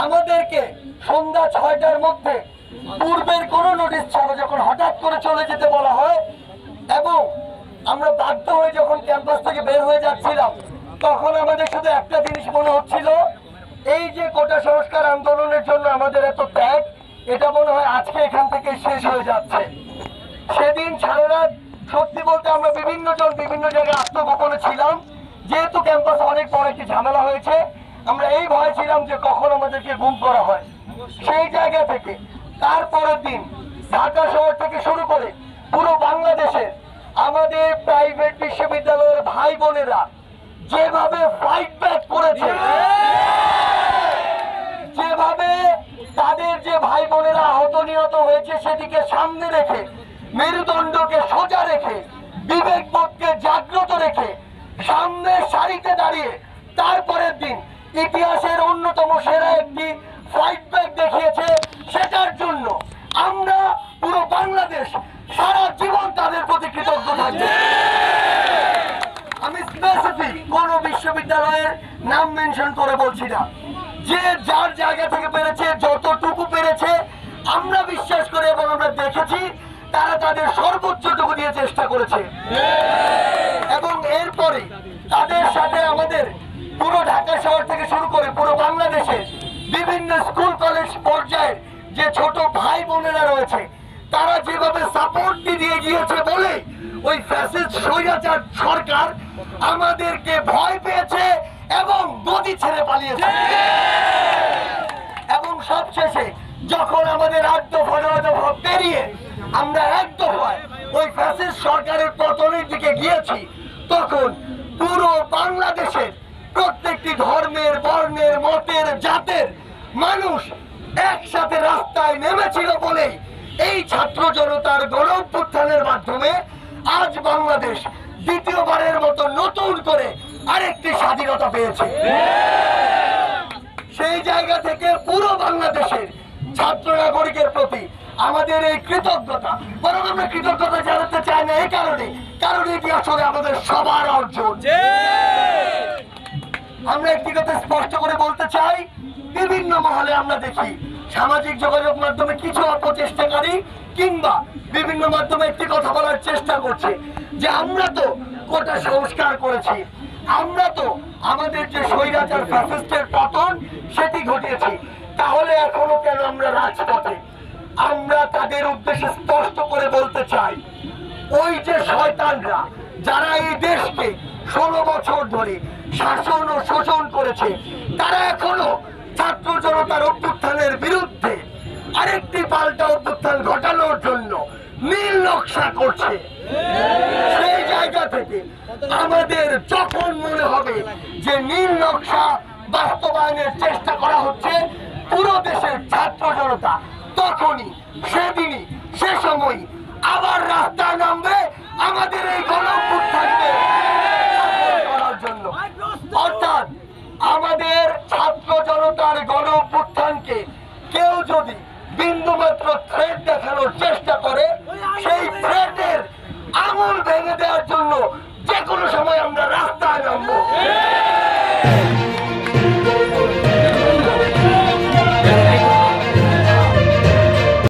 আমাদেরকে সন্ধ্যা 6টার মধ্যে পূর্বের কোনো নোটিশ ছাড়া যখন হঠাৎ করে চলে যেতে বলা হয় এবং আমরা বাধ্য হয়ে যখন ক্যাম্পাস থেকে বের হয়ে যাচ্ছিলাম, তখন আমাদের শুধু একটা জিনিস মনে হচ্ছিল, এই যে কোটা সংস্কার আন্দোলনের জন্য আমাদের এত ত্যাগ, এটা মনে হয় আজকে এখান থেকে শেষ হয়ে যাচ্ছে। সেদিন সারা রাত সত্যি বলতে আমরা বিভিন্ন জায়গায় আত্মগোপনে ছিলাম। যেহেতু ক্যাম্পাসে অনেক বড় একটি ঝামেলা হয়েছে, আমরা এই ভয় ছিলাম যে কখন আমাদেরকে গুম করা হয়। সেই জায়গা থেকে তারপরের দিন ঢাকা শহর থেকে শুরু করে পুরো বাংলাদেশে আমাদের প্রাইভেট বিশ্ববিদ্যালয়ের ভাই বোনেরা যেভাবে ফাইট ব্যাক করেছে, যেভাবে তাদের যে ভাই বোনেরা আহত নিহত হয়েছে সেটিকে সামনে রেখে, মেরুদণ্ডকে সোজা রেখে, বিবেকবোধকে জাগ্রত রেখে সামনের সারিতে দাঁড়িয়ে তারপরের দিন ইতিহাসের অন্যতম সেরা একটি ফাইট ব্যাক দেখিয়েছে, সেটার জন্য আমরা পুরো বাংলাদেশ সারা জীবন তাদের প্রতি কৃতজ্ঞ থাকবে। আমি স্পেসিফিক কোন বিশ্ববিদ্যালয়ের নাম মেনশন করে বলছি না, যে যার জায়গা থেকে পেরেছে, যতটুকু পেরেছে আমরা বিশ্বাস করি এবং আমরা দেখেছি তারা তাদের সর্বোচ্চটুকু দিয়ে চেষ্টা করেছে। এবং এরপরে তাদের সাথে আমাদের পুরো ঢাকা শহর থেকে শুরু করে পুরো বাংলাদেশে বিভিন্ন স্কুল কলেজ পর্যায়ের যে ছোট ভাই বোনেরা রয়েছে, তারা যেভাবে সাপোর্ট দিয়ে গিয়েছে বলে ওই ফ্যাসিস্ট স্বৈরাচার সরকার আমাদেরকে ভয় পেয়েছে এবং গদি ছেড়ে পালিয়েছে। এবং সবশেষে যখন আমাদের 8 দফা 9 দফা পেরিয়ে আমরা 1 দফায় ওই ফ্যাসিস্ট সরকারের পতনের দিকে গিয়েছি, তখন পুরো বাংলাদেশের প্রত্যেকটি ধর্মের, বর্ণের, মতের, জাতের মানুষ একসাথে রাস্তায় নেমেছিল বলে এই ছাত্র জনতার গণ অভ্যুত্থানের মাধ্যমে আজ বাংলাদেশ দ্বিতীয়বারের মতো নতুন করে আরেকটি স্বাধীনতা পেয়েছে। সেই জায়গা থেকে পুরো বাংলাদেশের ছাত্র নাগরিকের প্রতি আমাদের এই কৃতজ্ঞতা, বরং আমরা কৃতজ্ঞতা জানাতে চাই না এই কারণে, কারণ এটি আসলে আমাদের সবার অর্জন। আমরা একটি কথা স্পষ্ট করে বলতে চাই, বিভিন্ন মহলে আমরা দেখি সামাজিক যোগাযোগ মাধ্যমে কিছু অপচেষ্টাকারী কিংবা বিভিন্ন মাধ্যমে একটি কথা বলার চেষ্টা করছে যে আমরা তো কোটা সংস্কার করেছি, আমরা তো আমাদের যে স্বৈরাচার ফ্যাসিস্টের পতন সেটি ঘটিয়েছি, তাহলে এখনো কেন আমরা রাজপথে? আমরা তাদের উদ্দেশ্যে স্পষ্ট করে বলতে চাই, ওই যে শয়তানরা যারা এই দেশকে 16 বছর ধরে শাসন ও শোষণ করেছে, তারা এখনো ছাত্র জনতার অভ্যুত্থানের বিরুদ্ধে আরেকটি পাল্টা অভ্যুত্থান ঘটানোর জন্য নীল নকশা করছে। সেই জায়গা থেকে আমাদের যখন মনে হবে যে নীল নকশা বাস্তবায়নের চেষ্টা করা হচ্ছে পুরো দেশের ছাত্র জনতা, তখনই সেদিনই সে সময় আবার রাস্তায় নামবে আমাদের এই গণ অভ্যুত্থানকে করার জন্য। অর্থাৎ আমাদের ছাত্র জনতার গণ অভ্যুত্থানকে কেউ যদি বিন্দুমাত্র থ্রেট দেখানোর চেষ্টা করে, সেই থ্রেটের আঙুল ভেঙে দেওয়ার জন্য যে কোনো সময় আমরা